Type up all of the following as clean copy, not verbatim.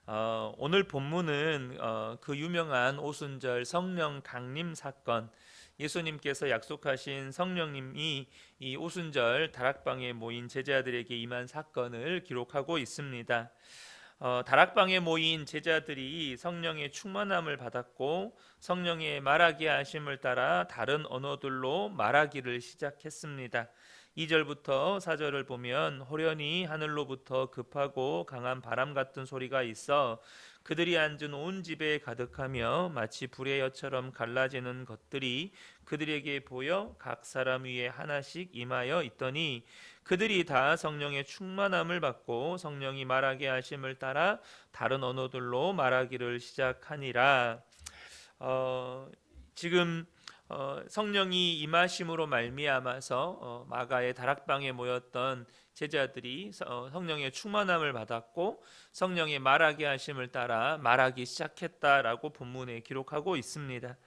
오늘 본문은 그 유명한 오순절 성령 강림 사건, 예수님께서 약속하신 성령님이 이 오순절 다락방에 모인 제자들에게 임한 사건을 기록하고 있습니다. 다락방에 모인 제자들이 성령의 충만함을 받았고 성령의 말하게 하심을 따라 다른 언어들로 말하기를 시작했습니다. 2절부터 4절을 보면 호련히 하늘로부터 급하고 강한 바람 같은 소리가 있어 그들이 앉은 온 집에 가득하며 마치 불의 여처럼 갈라지는 것들이 그들에게 보여 각 사람 위에 하나씩 임하여 있더니 그들이 다 성령의 충만함을 받고 성령이 말하게 하심을 따라 다른 언어들로 말하기를 시작하니라. 지금 성령이 임하심으로 말미암아서 마가의 다락방에 모였던 제자들이 성령의 충만함을 받았고 성령의 말하게 하심을 따라 말하기 시작했다라고 본문에 기록하고 있습니다.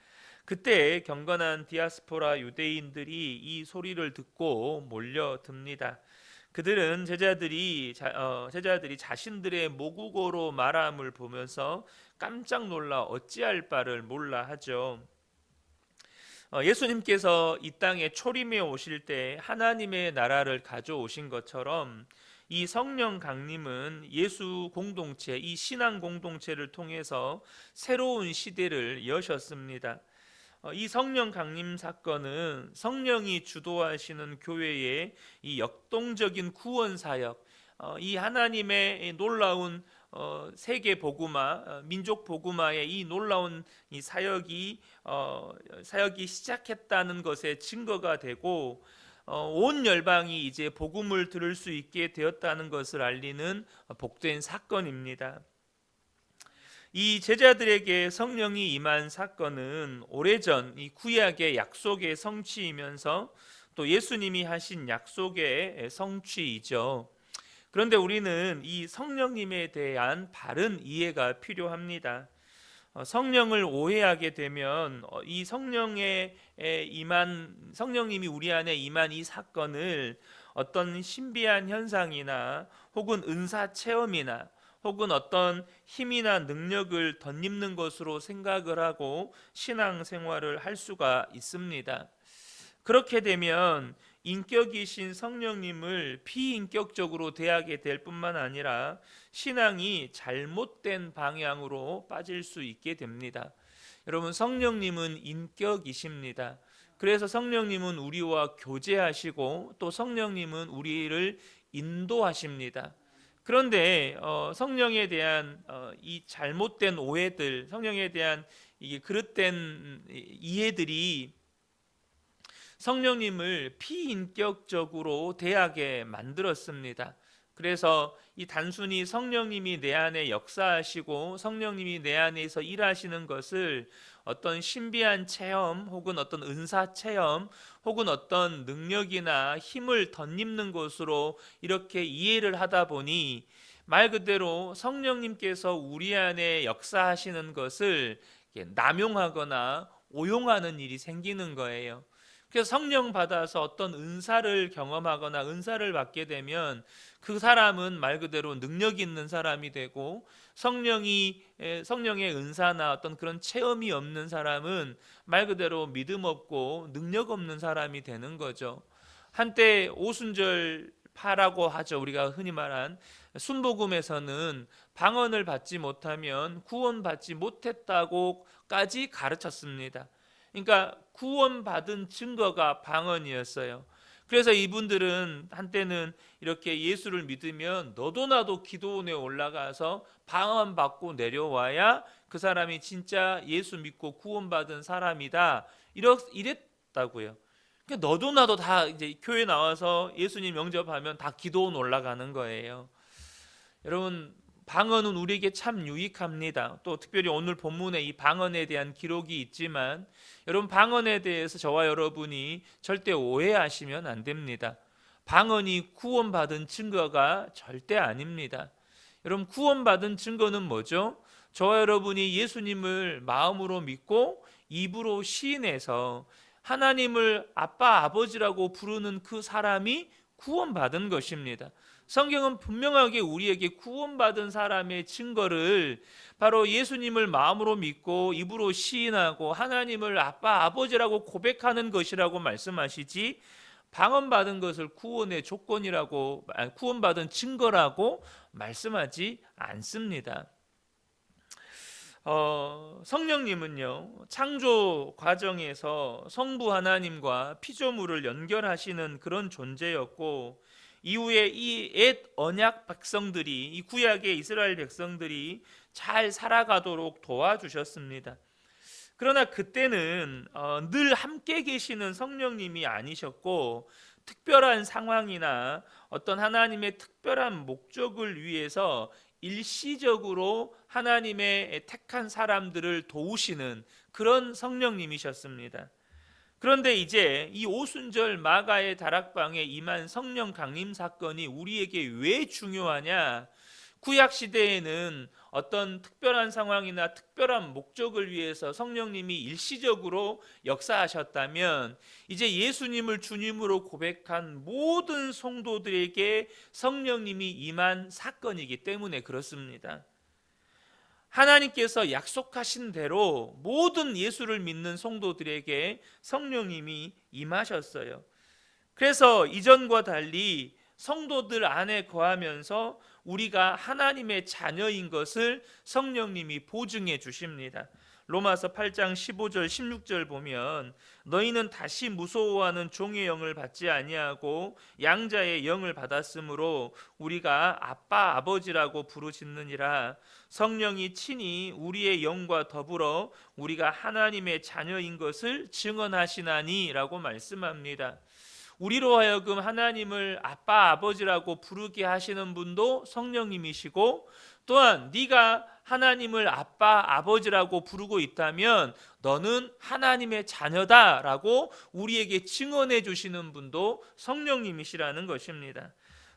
그때 경건한 디아스포라 유대인들이 이 소리를 듣고 몰려듭니다. 그들은 제자들이 자신들의 모국어로 말함을 보면서 깜짝 놀라 어찌할 바를 몰라 하죠. 예수님께서 이 땅에 초림해 오실 때 하나님의 나라를 가져오신 것처럼 이 성령 강림은 예수 공동체, 이 신앙 공동체를 통해서 새로운 시대를 여셨습니다. 이 성령 강림 사건은 성령이 주도하시는 교회의 이 역동적인 구원 사역, 이 하나님의 놀라운 세계 복음화, 민족 복음화의 이 놀라운 이 사역이 시작했다는 것의 증거가 되고 온 열방이 이제 복음을 들을 수 있게 되었다는 것을 알리는 복된 사건입니다. 이 제자들에게 성령이 임한 사건은 오래전 이 구약의 약속의 성취이면서 또 예수님이 하신 약속의 성취이죠. 그런데 우리는 이 성령님에 대한 바른 이해가 필요합니다. 성령을 오해하게 되면 이 성령님이 우리 안에 임한 이 사건을 어떤 신비한 현상이나 혹은 은사 체험이나 혹은 어떤 힘이나 능력을 덧입는 것으로 생각을 하고 신앙생활을 할 수가 있습니다. 그렇게 되면 인격이신 성령님을 비인격적으로 대하게 될 뿐만 아니라 신앙이 잘못된 방향으로 빠질 수 있게 됩니다. 여러분, 성령님은 인격이십니다. 그래서 성령님은 우리와 교제하시고 또 성령님은 우리를 인도하십니다. 그런데 성령에 대한 이 잘못된 오해들, 성령에 대한 이게 그릇된 이해들이 성령님을 비인격적으로 대하게 만들었습니다. 그래서 이 단순히 성령님이 내 안에 역사하시고 성령님이 내 안에서 일하시는 것을 어떤 신비한 체험 혹은 어떤 은사 체험 혹은 어떤 능력이나 힘을 덧입는 것으로 이렇게 이해를 하다 보니 말 그대로 성령님께서 우리 안에 역사하시는 것을 남용하거나 오용하는 일이 생기는 거예요. 그래서 성령 받아서 어떤 은사를 경험하거나 은사를 받게 되면 그 사람은 말 그대로 능력 있는 사람이 되고 성령의 은사나 어떤 그런 체험이 없는 사람은 말 그대로 믿음 없고 능력 없는 사람이 되는 거죠. 한때 오순절파라고 하죠. 우리가 흔히 말한 순복음에서는 방언을 받지 못하면 구원받지 못했다고까지 가르쳤습니다. 그러니까 구원받은 증거가 방언이었어요. 그래서 이분들은 한때는 이렇게 예수를 믿으면 너도 나도 기도원에 올라가서 방언 받고 내려와야 그 사람이 진짜 예수 믿고 구원받은 사람이다. 이랬다고요. 그러니까 너도 나도 다 이제 교회 나와서 예수님 영접하면 다 기도원 올라가는 거예요. 여러분, 방언은 우리에게 참 유익합니다. 또 특별히 오늘 본문에 이 방언에 대한 기록이 있지만 여러분, 방언에 대해서 저와 여러분이 절대 오해하시면 안 됩니다. 방언이 구원받은 증거가 절대 아닙니다. 여러분, 구원받은 증거는 뭐죠? 저와 여러분이 예수님을 마음으로 믿고 입으로 시인해서 하나님을 아빠 아버지라고 부르는 그 사람이 구원받은 것입니다. 성경은 분명하게 우리에게 구원받은 사람의 증거를 바로 예수님을 마음으로 믿고 입으로 시인하고 하나님을 아빠 아버지라고 고백하는 것이라고 말씀하시지, 방언받은 것을 구원의 조건이라고, 구원받은 증거라고 말씀하지 않습니다. 성령님은요, 창조 과정에서 성부 하나님과 피조물을 연결하시는 그런 존재였고, 이후에 이 옛 언약 백성들이, 이 구약의 이스라엘 백성들이 잘 살아가도록 도와주셨습니다. 그러나 그때는 늘 함께 계시는 성령님이 아니셨고, 특별한 상황이나 어떤 하나님의 특별한 목적을 위해서 일시적으로 하나님의 택한 사람들을 도우시는 그런 성령님이셨습니다. 그런데 이제 이 오순절 마가의 다락방에 임한 성령 강림 사건이 우리에게 왜 중요하냐? 구약 시대에는 어떤 특별한 상황이나 특별한 목적을 위해서 성령님이 일시적으로 역사하셨다면, 이제 예수님을 주님으로 고백한 모든 성도들에게 성령님이 임한 사건이기 때문에 그렇습니다. 하나님께서 약속하신 대로 모든 예수를 믿는 성도들에게 성령님이 임하셨어요. 그래서 이전과 달리 성도들 안에 거하면서 우리가 하나님의 자녀인 것을 성령님이 보증해 주십니다. 로마서 8장 15절 16절 보면, 너희는 다시 무서워하는 종의 영을 받지 아니하고 양자의 영을 받았으므로 우리가 아빠 아버지라고 부르짖느니라. 성령이 친히 우리의 영과 더불어 우리가 하나님의 자녀인 것을 증언하시나니 라고 말씀합니다. 우리로 하여금 하나님을 아빠 아버지라고 부르게 하시는 분도 성령님이시고, 또한 네가 하나님을 아빠 아버지라고 부르고 있다면 너는 하나님의 자녀다라고 우리에게 증언해 주시는 분도 성령님이시라는 것입니다.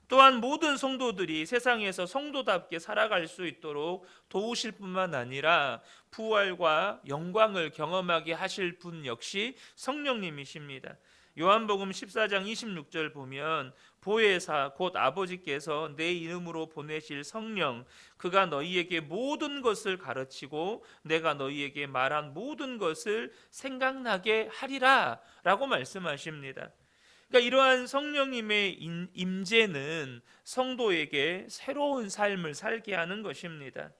또한 모든 성도들이 세상에서 성도답게 살아갈 수 있도록 도우실 뿐만 아니라 부활과 영광을 경험하게 하실 분 역시 성령님이십니다. 요한복음 14장 26절 보면, 보혜사 곧 아버지께서 내 이름으로 보내실 성령, 그가 너희에게 모든 것을 가르치고 내가 너희에게 말한 모든 것을 생각나게 하리라 라고 말씀하십니다. 그러니까 이러한 성령님의 임재는 성도에게 새로운 삶을 살게 하는 것입니다.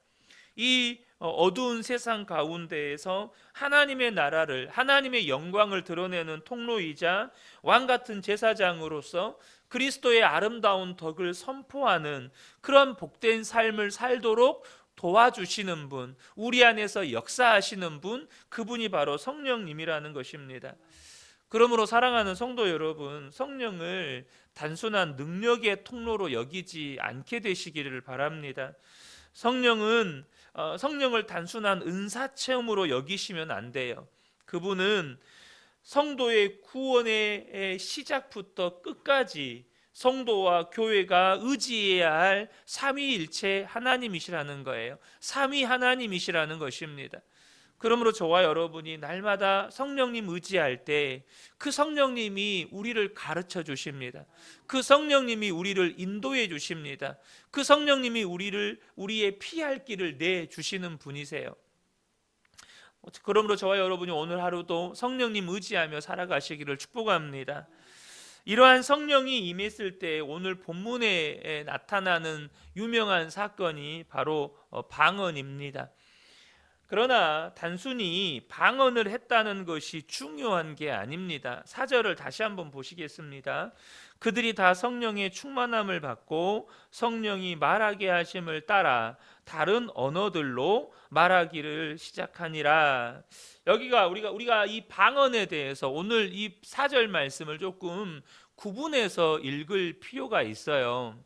이 어두운 세상 가운데에서 하나님의 나라를, 하나님의 영광을 드러내는 통로이자 왕 같은 제사장으로서 그리스도의 아름다운 덕을 선포하는 그런 복된 삶을 살도록 도와주시는 분, 우리 안에서 역사하시는 분, 그분이 바로 성령님이라는 것입니다. 그러므로 사랑하는 성도 여러분, 성령을 단순한 능력의 통로로 여기지 않게 되시기를 바랍니다. 성령을 단순한 은사 체험으로 여기시면 안 돼요. 그분은 성도의 구원의 시작부터 끝까지 성도와 교회가 의지해야 할 삼위일체 하나님이시라는 거예요. 삼위 하나님이시라는 것입니다. 그러므로 저와 여러분이 날마다 성령님 의지할 때 그 성령님이 우리를 가르쳐 주십니다. 그 성령님이 우리를 인도해 주십니다. 그 성령님이 우리의 피할 길을 내 주시는 분이세요. 그러므로 저와 여러분이 오늘 하루도 성령님 의지하며 살아가시기를 축복합니다. 이러한 성령이 임했을 때 오늘 본문에 나타나는 유명한 사건이 바로 방언입니다. 그러나 단순히 방언을 했다는 것이 중요한 게 아닙니다. 4절을 다시 한번 보시겠습니다. 그들이 다 성령의 충만함을 받고 성령이 말하게 하심을 따라 다른 언어들로 말하기를 시작하니라. 여기가 우리가 이 방언에 대해서 오늘 이 4절 말씀을 조금 구분해서 읽을 필요가 있어요.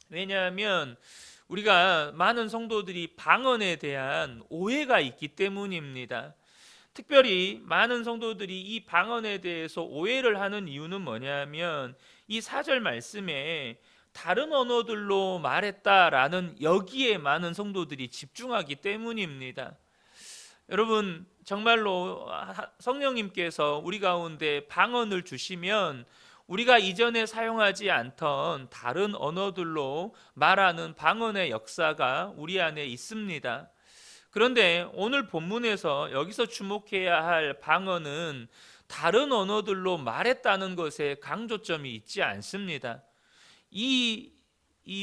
왜냐하면 우리가 많은 성도들이 방언에 대한 오해가 있기 때문입니다. 특별히 많은 성도들이 이 방언에 대해서 오해를 하는 이유는 뭐냐면, 이 4절 말씀에 다른 언어들로 말했다라는 여기에 많은 성도들이 집중하기 때문입니다. 여러분, 정말로 성령님께서 우리 가운데 방언을 주시면 우리가 이전에 사용하지 않던 다른 언어들로 말하는 방언의 역사가 우리 안에 있습니다. 그런데 오늘 본문에서 여기서 주목해야 할 방언은 다른 언어들로 말했다는 것에 강조점이 있지 않습니다. 이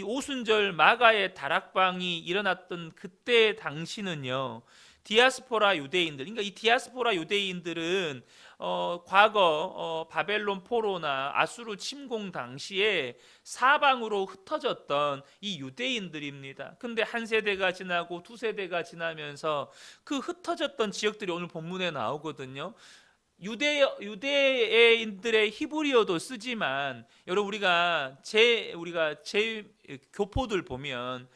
오순절 마가의 다락방이 일어났던 그때 당시는요, 디아스포라 유대인들, 그러니까 이 디아스포라 유대인들은 과거 바벨론 포로나 아수르 침공 당시에 사방으로 흩어졌던 이 유대인들입니다. 근데 한 세대가 지나고 두 세대가 지나면서 그 흩어졌던 지역들이 오늘 본문에 나오거든요. 유대인들의 히브리어도 쓰지만 여러분 우리가 제 교포들 보면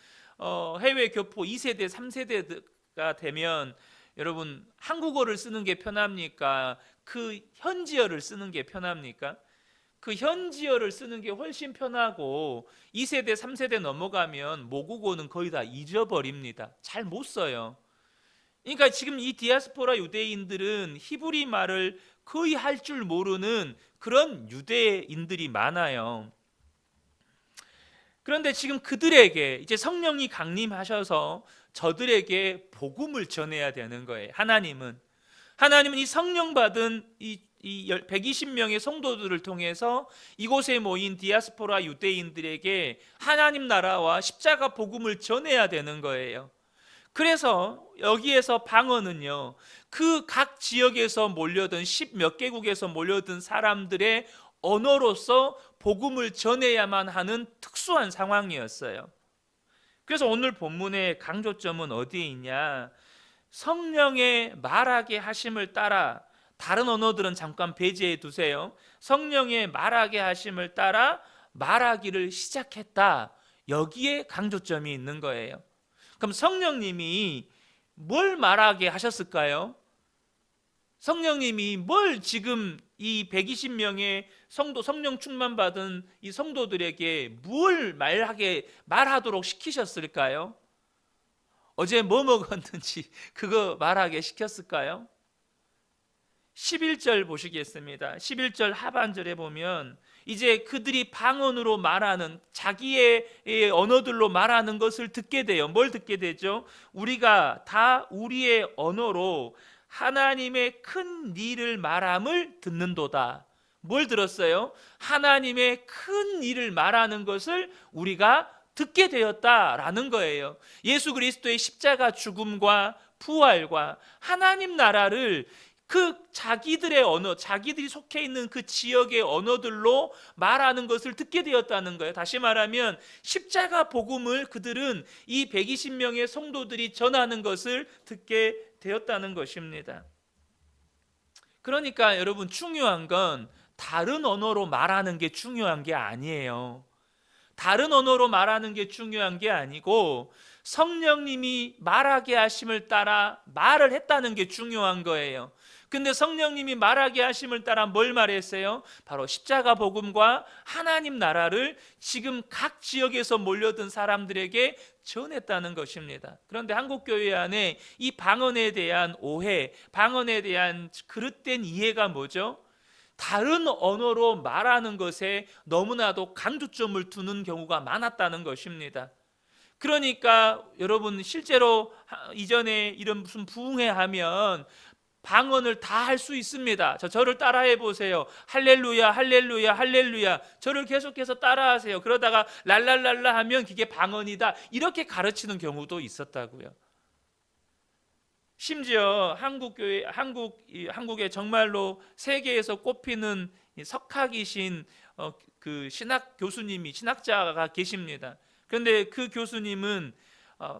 해외 교포 2세대 3세대가 되면 여러분 한국어를 쓰는 게 편합니까? 그 현지어를 쓰는 게 편합니까? 그 현지어를 쓰는 게 훨씬 편하고 2세대 3세대 넘어가면 모국어는 거의 다 잊어버립니다. 잘 못 써요. 그러니까 지금 이 디아스포라 유대인들은 히브리 말을 거의 할 줄 모르는 그런 유대인들이 많아요. 그런데 지금 그들에게 이제 성령이 강림하셔서 저들에게 복음을 전해야 되는 거예요. 하나님은 이 성령 받은 이 120명의 성도들을 통해서 이곳에 모인 디아스포라 유대인들에게 하나님 나라와 십자가 복음을 전해야 되는 거예요. 그래서 여기에서 방언은요, 그 각 지역에서 몰려든 10몇 개국에서 몰려든 사람들의 언어로서 복음을 전해야만 하는 특수한 상황이었어요. 그래서 오늘 본문의 강조점은 어디에 있냐? 성령의 말하게 하심을 따라, 다른 언어들은 잠깐 배제해 두세요. 성령의 말하게 하심을 따라 말하기를 시작했다. 여기에 강조점이 있는 거예요. 그럼 성령님이 뭘 말하게 하셨을까요? 성령님이 뭘 지금 이 120명의 성령 충만 받은 이 성도들에게 뭘 말하도록 시키셨을까요? 어제 뭐 먹었는지 그거 말하게 시켰을까요? 11절 보시겠습니다. 11절 하반절에 보면 이제 그들이 방언으로 말하는, 자기의 언어들로 말하는 것을 듣게 돼요. 뭘 듣게 되죠? 우리가 다 우리의 언어로 하나님의 큰 일을 말함을 듣는도다. 뭘 들었어요? 하나님의 큰 일을 말하는 것을 우리가 듣게 되었다라는 거예요. 예수 그리스도의 십자가 죽음과 부활과 하나님 나라를 그 자기들의 언어, 자기들이 속해 있는 그 지역의 언어들로 말하는 것을 듣게 되었다는 거예요. 다시 말하면 십자가 복음을 그들은 이 120명의 성도들이 전하는 것을 듣게 되었다는 것입니다. 그러니까 여러분 중요한 건 다른 언어로 말하는 게 중요한 게 아니에요. 다른 언어로 말하는 게 중요한 게 아니고 성령님이 말하게 하심을 따라 말을 했다는 게 중요한 거예요. 근데 성령님이 말하게 하심을 따라 뭘 말했어요? 바로 십자가 복음과 하나님 나라를 지금 각 지역에서 몰려든 사람들에게 전했다는 것입니다. 그런데 한국교회 안에 이 방언에 대한 오해, 방언에 대한 그릇된 이해가 뭐죠? 다른 언어로 말하는 것에 너무나도 강조점을 두는 경우가 많았다는 것입니다. 그러니까 여러분 실제로 이전에 이런 무슨 부흥회 하면 방언을 다 할 수 있습니다. 저를 따라해 보세요. 할렐루야 할렐루야 할렐루야. 저를 계속해서 따라하세요. 그러다가 랄랄랄라 하면 그게 방언이다. 이렇게 가르치는 경우도 있었다고요. 심지어 한국에 정말로 세계에서 꼽히는 석학이신 그 신학자가 계십니다. 그런데 그 교수님은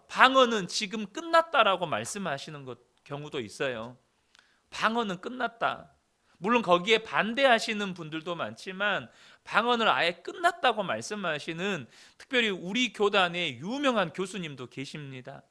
방언은 지금 끝났다라고 말씀하시는 경우도 있어요. 방언은 끝났다. 물론 거기에 반대하시는 분들도 많지만 방언을 아예 끝났다고 말씀하시는 특별히 우리 교단의 유명한 교수님도 계십니다.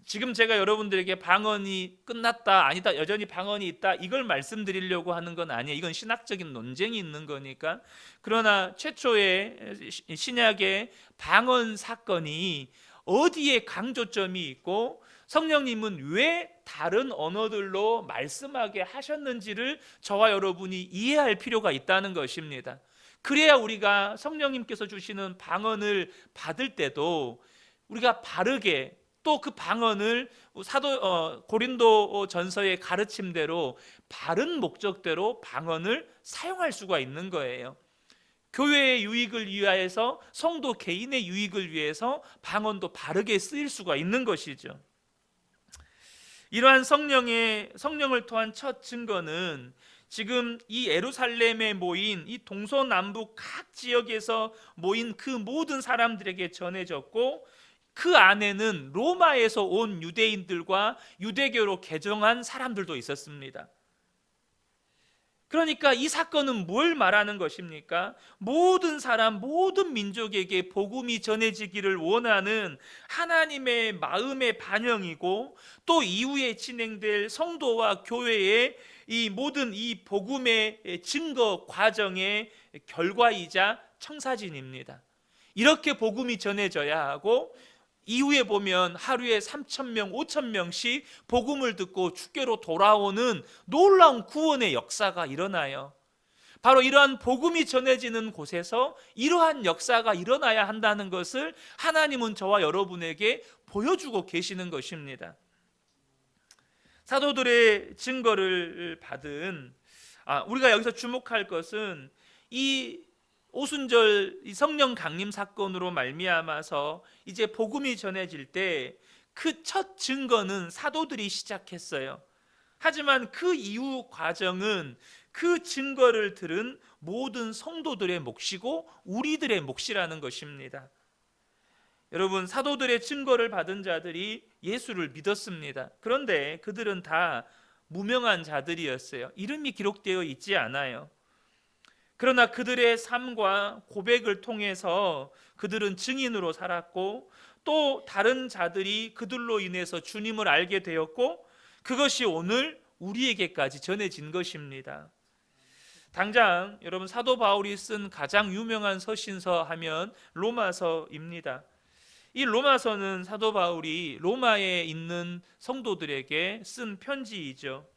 지금 제가 여러분들에게 방언이 끝났다, 아니다, 여전히 방언이 있다, 이걸 말씀드리려고 하는 건 아니에요. 이건 신학적인 논쟁이 있는 거니까. 그러나 최초의 신약의 방언 사건이 어디에 강조점이 있고 성령님은 왜 다른 언어들로 말씀하게 하셨는지를 저와 여러분이 이해할 필요가 있다는 것입니다. 그래야 우리가 성령님께서 주시는 방언을 받을 때도 우리가 바르게, 또 그 방언을 고린도 전서의 가르침대로 바른 목적대로 방언을 사용할 수가 있는 거예요. 교회의 유익을 위하여서, 성도 개인의 유익을 위해서 방언도 바르게 쓰일 수가 있는 것이죠. 이러한 성령을 통한 첫 증거는 지금 이 예루살렘에 모인 이 동서남북 각 지역에서 모인 그 모든 사람들에게 전해졌고, 그 안에는 로마에서 온 유대인들과 유대교로 개종한 사람들도 있었습니다. 그러니까 이 사건은 뭘 말하는 것입니까? 모든 사람, 모든 민족에게 복음이 전해지기를 원하는 하나님의 마음의 반영이고, 또 이후에 진행될 성도와 교회의 이 모든 이 복음의 증거 과정의 결과이자 청사진입니다. 이렇게 복음이 전해져야 하고, 이후에 보면 하루에 3,000명, 5,000명씩 복음을 듣고 주께로 돌아오는 놀라운 구원의 역사가 일어나요. 바로 이러한 복음이 전해지는 곳에서 이러한 역사가 일어나야 한다는 것을 하나님은 저와 여러분에게 보여주고 계시는 것입니다. 사도들의 증거를 받은, 우리가 여기서 주목할 것은 이 오순절 성령 강림 사건으로 말미암아서 이제 복음이 전해질 때 그 첫 증거는 사도들이 시작했어요. 하지만 그 이후 과정은 그 증거를 들은 모든 성도들의 몫이고 우리들의 몫이라는 것입니다. 여러분, 사도들의 증거를 받은 자들이 예수를 믿었습니다. 그런데 그들은 다 무명한 자들이었어요. 이름이 기록되어 있지 않아요. 그러나 그들의 삶과 고백을 통해서 그들은 증인으로 살았고, 또 다른 자들이 그들로 인해서 주님을 알게 되었고, 그것이 오늘 우리에게까지 전해진 것입니다. 당장 여러분, 사도 바울이 쓴 가장 유명한 서신서 하면 로마서입니다. 이 로마서는 사도 바울이 로마에 있는 성도들에게 쓴 편지이죠.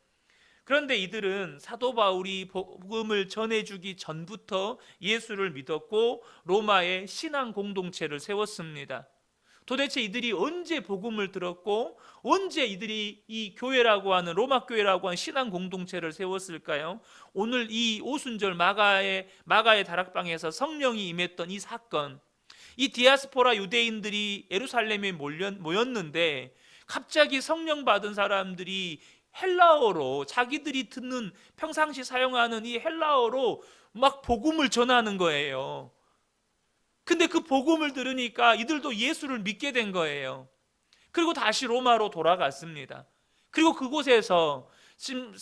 그런데 이들은 사도 바울이 복음을 전해주기 전부터 예수를 믿었고 로마의 신앙 공동체를 세웠습니다. 도대체 이들이 언제 복음을 들었고 언제 이들이 이 교회라고 하는, 로마 교회라고 하는 신앙 공동체를 세웠을까요? 오늘 이 오순절 마가의 다락방에서 성령이 임했던 이 사건, 이 디아스포라 유대인들이 예루살렘에 모였는데 갑자기 성령 받은 사람들이 헬라어로, 자기들이 듣는 평상시 사용하는 이 헬라어로 막 복음을 전하는 거예요. 근데 그 복음을 들으니까 이들도 예수를 믿게 된 거예요. 그리고 다시 로마로 돌아갔습니다. 그리고 그곳에서 지금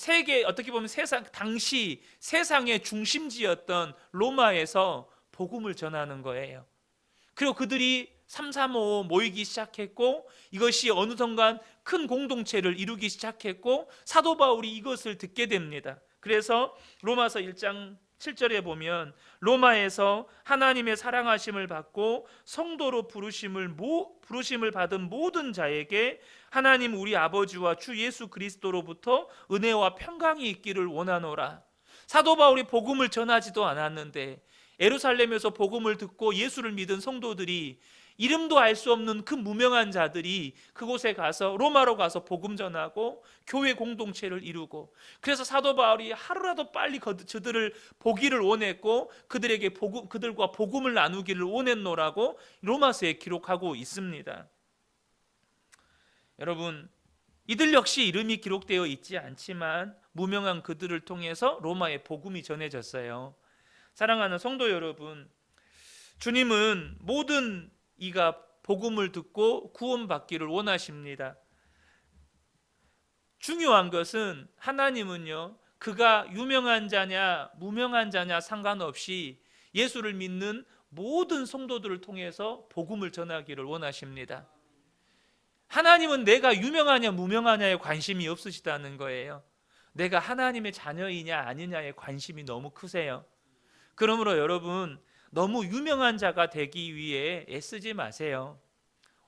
어떻게 보면 당시 세상의 중심지였던 로마에서 복음을 전하는 거예요. 그리고 그들이 335 모이기 시작했고, 이것이 어느 순간 큰 공동체를 이루기 시작했고, 사도 바울이 이것을 듣게 됩니다. 그래서 로마서 1장 7절에 보면 로마에서 하나님의 사랑하심을 받고 성도로 부르심을 받은 모든 자에게 하나님 우리 아버지와 주 예수 그리스도로부터 은혜와 평강이 있기를 원하노라. 사도 바울이 복음을 전하지도 않았는데 예루살렘에서 복음을 듣고 예수를 믿은 성도들이, 이름도 알 수 없는 그 무명한 자들이 그곳에 가서, 로마로 가서 복음 전하고 교회 공동체를 이루고, 그래서 사도 바울이 하루라도 빨리 저들을 보기를 원했고 그들과 복음을 나누기를 원했노라고 로마서에 기록하고 있습니다. 여러분, 이들 역시 이름이 기록되어 있지 않지만 무명한 그들을 통해서 로마에 복음이 전해졌어요. 사랑하는 성도 여러분, 주님은 모든 이가 복음을 듣고 구원받기를 원하십니다. 중요한 것은 하나님은요, 그가 유명한 자냐 무명한 자냐 상관없이 예수를 믿는 모든 성도들을 통해서 복음을 전하기를 원하십니다. 하나님은 내가 유명하냐 무명하냐에 관심이 없으시다는 거예요. 내가 하나님의 자녀이냐 아니냐에 관심이 너무 크세요. 그러므로 여러분, 너무 유명한 자가 되기 위해 애쓰지 마세요.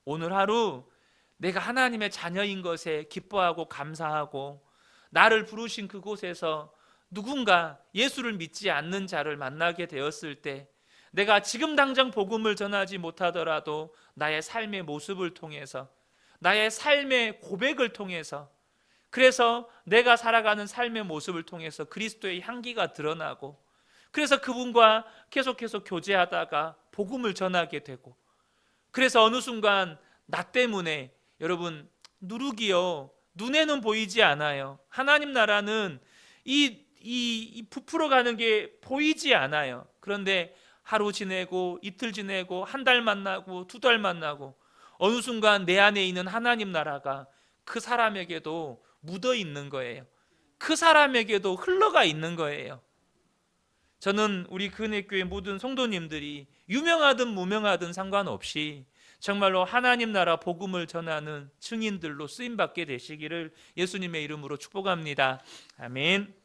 오늘 하루 내가 하나님의 자녀인 것에 기뻐하고 감사하고, 나를 부르신 그곳에서 누군가 예수를 믿지 않는 자를 만나게 되었을 때, 내가 지금 당장 복음을 전하지 못하더라도 나의 삶의 모습을 통해서, 나의 삶의 고백을 통해서, 그래서 내가 살아가는 삶의 모습을 통해서 그리스도의 향기가 드러나고, 그래서 그분과 계속해서 교제하다가 복음을 전하게 되고, 그래서 어느 순간 나 때문에, 여러분, 누룩이요, 눈에는 보이지 않아요. 하나님 나라는 이 부풀어가는 게 보이지 않아요. 그런데 하루 지내고 이틀 지내고 한 달 만나고 두 달 만나고, 어느 순간 내 안에 있는 하나님 나라가 그 사람에게도 묻어 있는 거예요. 그 사람에게도 흘러가 있는 거예요. 저는 우리 그은혜교회 모든 성도님들이 유명하든 무명하든 상관없이 정말로 하나님 나라 복음을 전하는 증인들로 쓰임받게 되시기를 예수님의 이름으로 축복합니다. 아멘.